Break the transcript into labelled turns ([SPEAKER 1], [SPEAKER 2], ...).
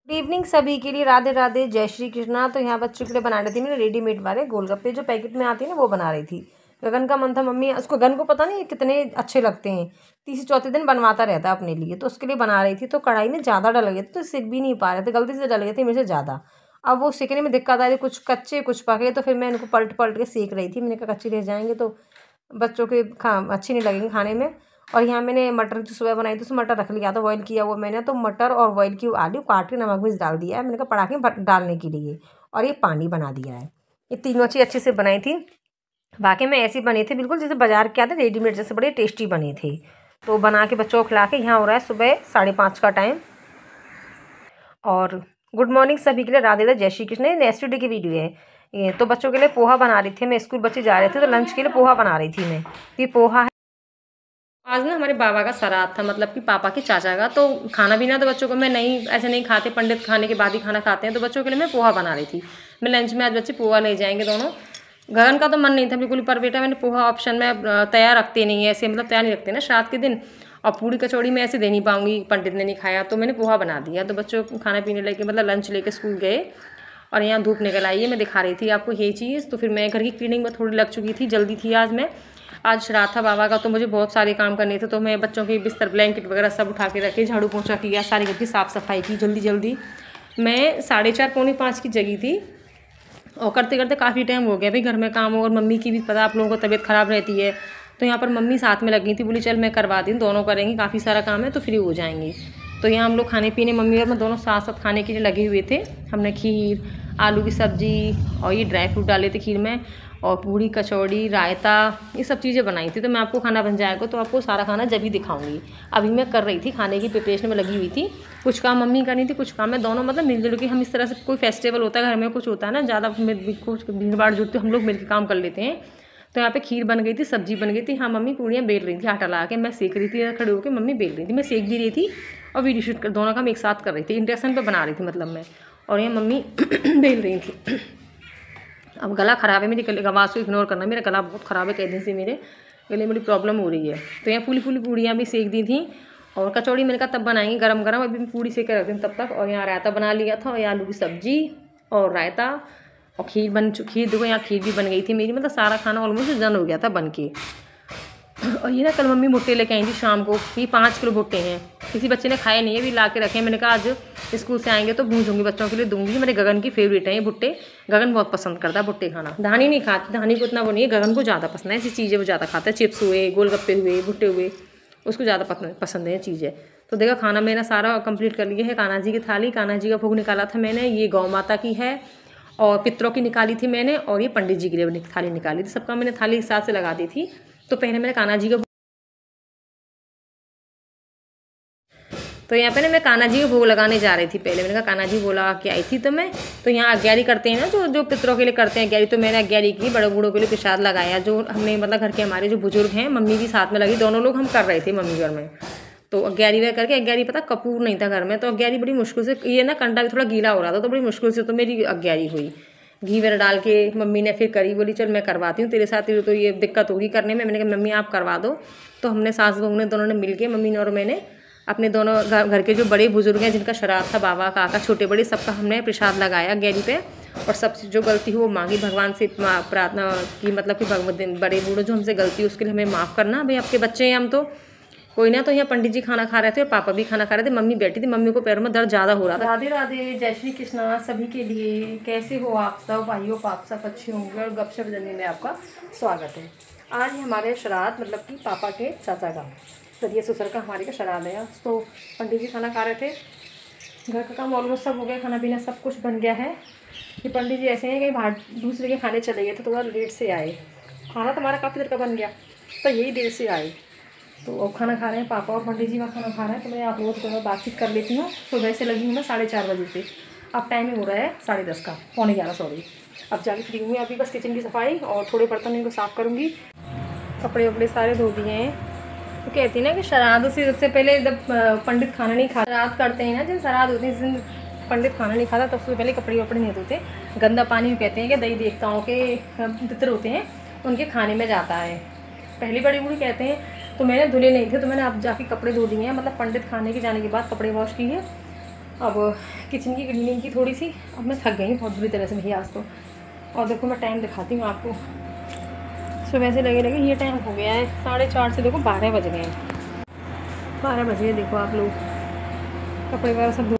[SPEAKER 1] Good evening सभी के लिए। राधे राधे, जय श्री कृष्णा। तो यहाँ बच्चों के लिए बना रही थी मैंने रेडीमेड वाले गोलगप्पे, जो पैकेट में आती है ना, वो बना रही थी। गगन का मन था, मम्मी उसको, गगन को पता नहीं ये कितने अच्छे लगते हैं, तीसरे चौथे दिन बनवाता रहता है अपने लिए। तो उसके लिए बना रही थी, तो कढ़ाई में ज़्यादा डल गए थे, तो सिक भी नहीं पा रहे थे, गलती से डल गए थे मेरे से ज़्यादा। अब वो सिकने में दिक्कत आ रही, कुछ कच्चे कुछ पके, तो फिर मैं इनको पलट पलट के सेक रही थी। मैंने कहा कच्चे रह जाएंगे तो बच्चों के अच्छी नहीं लगेंगी खाने में। और यहाँ मैंने मटर जो सुबह बनाई थी, उसमें मटर रख लिया था, बॉईल किया हुआ मैंने। तो मटर और बॉईल की आलू काट के नमक मिर्च डाल दिया है, मैंने कहा पराठे डालने के लिए। और ये पानी बना दिया है। ये तीनों चीज़ अच्छे से बनाई थी। बाकी मैं ऐसी बनी थी बिल्कुल जैसे बाजार के आते रेडीमेड, जैसे बड़े टेस्टी बनी थी। तो बना के बच्चों को खिला के यहाँ हो रहा है सुबह 5:30 का टाइम। और गुड मॉर्निंग सभी के लिए, राधे राधे, जय श्री कृष्ण। ये नेक्स्ट डे की वीडियो है ये। तो बच्चों के लिए पोहा बना रही थी मैं, स्कूल बच्चे जा रहे थे तो लंच के लिए पोहा बना रही थी मैं। ये पोहा आज ना हमारे बाबा का श्राद्ध था, मतलब कि पापा के चाचा का। तो खाना पीना तो बच्चों को मैं नहीं, ऐसे नहीं खाते, पंडित खाने के बाद ही खाना खाते हैं। तो बच्चों के लिए मैं पोहा बना रही थी। मैं लंच में आज बच्चे पोहा ले जाएंगे दोनों। गगन का तो मन नहीं था बिल्कुल, पर बेटा मैंने पोहा ऑप्शन में तैयार रखते नहीं है ऐसे, मतलब तैयार नहीं रखते ना श्राद्ध के दिन। और पूड़ी कचौड़ी मैं ऐसे दे नहीं पाऊंगी, पंडित ने नहीं खाया, तो मैंने पोहा बना दिया। तो बच्चों को खाना पीने लेके, मतलब लंच लेके स्कूल गए। और यहाँ धूप निकल आई है, मैं दिखा रही थी आपको ये चीज़। तो फिर मैं घर की क्लीनिंग में थोड़ी लग चुकी थी, जल्दी थी आज श्राद्ध था बाबा का, तो मुझे बहुत सारे काम करने थे। तो मैं बच्चों के बिस्तर ब्लैंकेट वगैरह सब उठा के रखे, झाड़ू पोछा किया, सारी घर की साफ़ सफाई की जल्दी जल्दी। मैं 4:30 पौने 5 की जगी थी। और करते करते काफ़ी टाइम हो गया भाई घर में काम। और मम्मी की भी पता आप लोगों को तबीयत ख़राब रहती है, तो यहाँ पर मम्मी साथ में लगी थी, बोली चल मैं करवा दी, दोनों करेंगे, काफ़ी सारा काम है तो फ्री हो जाएंगे। तो यहाँ हम लोग खाने पीने, मम्मी और मैं दोनों साथ साथ खाने के लिए लगे हुए थे। हमने खीर, आलू की सब्ज़ी और ये ड्राई फ्रूट डाले थे खीर में, और पूड़ी कचौड़ी रायता, ये सब चीज़ें बनाई थी। तो मैं आपको खाना बन जाएगा तो आपको सारा खाना जब ही दिखाऊंगी। अभी मैं कर रही थी खाने की प्रिपरेशन में लगी हुई थी। कुछ काम मम्मी करनी थी, कुछ काम मैं, दोनों मतलब मिलजुल के। हम इस तरह से, कोई फेस्टिवल होता है घर में, कुछ होता है ना ज़्यादा कुछ भीड़ भाड़ जुटती, हम लोग मिलकर काम कर लेते हैं। तो यहाँ पे खीर बन गई थी, सब्जी बन गई थी। हाँ मम्मी पूड़ियाँ बेल रही थी, आटा लगा के मैं सेक रही थी, खड़े होकर मम्मी बेल रही थी, मैं सेक भी रही थी और वीडियो शूट कर, दोनों काम एक साथ कर रही थी, इंडक्शन पे बना रही थी मतलब मैं। और यहाँ मम्मी बेल रही थी। अब गला ख़राब है, मेरी आवाज़ को इग्नोर करना, मेरा गला बहुत ख़राब है, कई दिन से मेरे गले में बड़ी प्रॉब्लम हो रही है। तो यहाँ फूली फूली पूड़ियाँ भी सेक दी थी। और कचौड़ी मैंने कहा तब बनाएंगे गरम गरम, अभी मैं पूड़ी सेक के रख दूँ तब तक। और यहाँ रायता बना लिया था, और आलू की सब्जी और रायता और खीर देखो, यहाँ खीर भी बन गई थी मेरी, मतलब सारा खाना ऑलमोस्ट डन हो गया था बन के। और ये ना कल मम्मी भुट्टे लेके आई थी शाम को, ये 5 किलो भुट्टे हैं, किसी बच्चे ने खाए नहीं है, अभी ला के रखे हैं। मैंने कहा आज स्कूल से आएंगे तो भूंजूंगी, बच्चों के लिए दूंगी। मेरे गगन की फेवरेट है ये भुट्टे, गगन बहुत पसंद करता है भुट्टे खाना। धानी नहीं खाती, धानी को इतना वो नहीं है, गगन को ज़्यादा पसंद है ऐसी चीज़ें, वो ज़्यादा खाता है, चिप्स हुए, गोलगप्पे हुए, भुट्टे हुए, उसको ज़्यादा पसंद है चीज़ें। तो देखा खाना मेरा सारा कंप्लीट कर लिया है। कान्हा जी की थाली, कान्हा जी का भोग निकाला था मैंने, ये गौ माता की है और पितरों की निकाली थी मैंने, और ये पंडित जी के लिए थाली निकाली थी। सबका मैंने थाली एक साथ से लगा दी थी। तो पहले मैंने कान्हा जी का, तो यहाँ पे ना मैं कान्हा जी को भोग लगाने जा रही थी। पहले मैंने कहा कान्हा जी भोग लगा के आई थी। तो मैं, तो यहाँ अग्यारी करते हैं ना, जो पितरों के लिए करते हैं अग्यारी, तो मैंने अग्यारी की, बड़े बूढ़ों के लिए प्रसाद लगाया। जो हमने, मतलब घर के हमारे जो बुजुर्ग हैं, मम्मी भी साथ में लगी, दोनों लोग हम कर रहे थे मम्मी घर में। तो अग्यारी वह करके, अग्यारी पता कपूर नहीं था घर में, तो अग्यारी बड़ी मुश्किल से, ये ना कंडा भी थोड़ा गीला हो रहा था, तो बड़ी मुश्किल से तो मेरी अग्यारी हुई। घी वगैरह डाल के मम्मी ने फिर करी, बोली चल मैं करवाती हूँ तेरे साथ, तो ये दिक्कत होगी करने में। मैंने कहा मम्मी आप करवा दो। तो हमने सास बहू ने दोनों ने मिल के, मम्मी ने और मैंने, अपने दोनों घर के जो बड़े बुजुर्ग हैं जिनका श्राद्ध था, बाबा काका छोटे बड़े सबका हमने प्रसाद लगाया गैरी पे। और सबसे जो गलती हो वो मांगी, भगवान से प्रार्थना की, मतलब कि भगवान बड़े बूढ़े जो हमसे गलती, उसके लिए हमें माफ़ करना, भाई आपके बच्चे हैं हम तो कोई ना। तो यहाँ पंडित जी खाना खा रहे थे और पापा भी खाना खा रहे थे, मम्मी बैठी थी, मम्मी को पैरों में दर्द ज़्यादा हो रहा था। राधे राधे, जय श्री कृष्णा सभी के लिए। कैसे हो आप सब भाइयों, आप सब अच्छे होंगे, और गपशप जर्नी में आपका स्वागत है। आज हमारे श्राद्ध, मतलब कि पापा के चाचा का, दरिया ससुर का, हमारे का श्राद्ध है। तो पंडित जी खाना खा रहे थे, घर का काम ऑलमोस्ट सब हो गया, खाना पीना सब कुछ बन गया है। ये पंडित जी ऐसे हैं कि बाहर दूसरे के खाने चले गए थे, तो थोड़ा लेट से आए। खाना तो हमारा काफ़ी देर का बन गया, तो यही देर से आए। तो अब खाना खा रहे हैं पापा, और पंडित जी का खाना खा रहे हैं। तो मैं आप लोगों से बातचीत कर लेती हूँ। सुबह से लगी हूँ मैं 4:30 बजे से, अब टाइमिंग हो रहा है 10:30 का, पौने 11 सॉरी। अब जाके फ्री हुई, अभी बस किचन की सफाई और थोड़े बर्तन इनको साफ़ करूँगी। कपड़े वपड़े सारे धो दिए हैं। तो कहती है ना कि श्राद्ध से सबसे पहले जब पंडित खाना नहीं खाता, श्राद्ध करते हैं ना, जिन श्राद्ध होते हैं, जिस दिन पंडित खाना नहीं खाता, तब सबसे पहले कपड़े वपड़े नहीं धोते। गंदा पानी कहते हैं कि दही देवताओं के पितर होते हैं, उनके खाने में जाता है, पहली बड़ी बूढ़ी कहते हैं। तो मैंने धुले नहीं थे, तो मैंने अब जाके कपड़े धो दिए हैं, मतलब पंडित खाने के जाने के बाद कपड़े वॉश किए। अब किचन की क्लीनिंग की थोड़ी सी, अब मैं थक गई हूँ बहुत बुरी तरह से भैया आज तो। और देखो मैं टाइम दिखाती हूँ आपको, सुबह से लगे ये टाइम हो गया है 4:30 से देखो 12 बज गए हैं। 12 बज गए, देखो आप लोग कपड़े वगैरह सब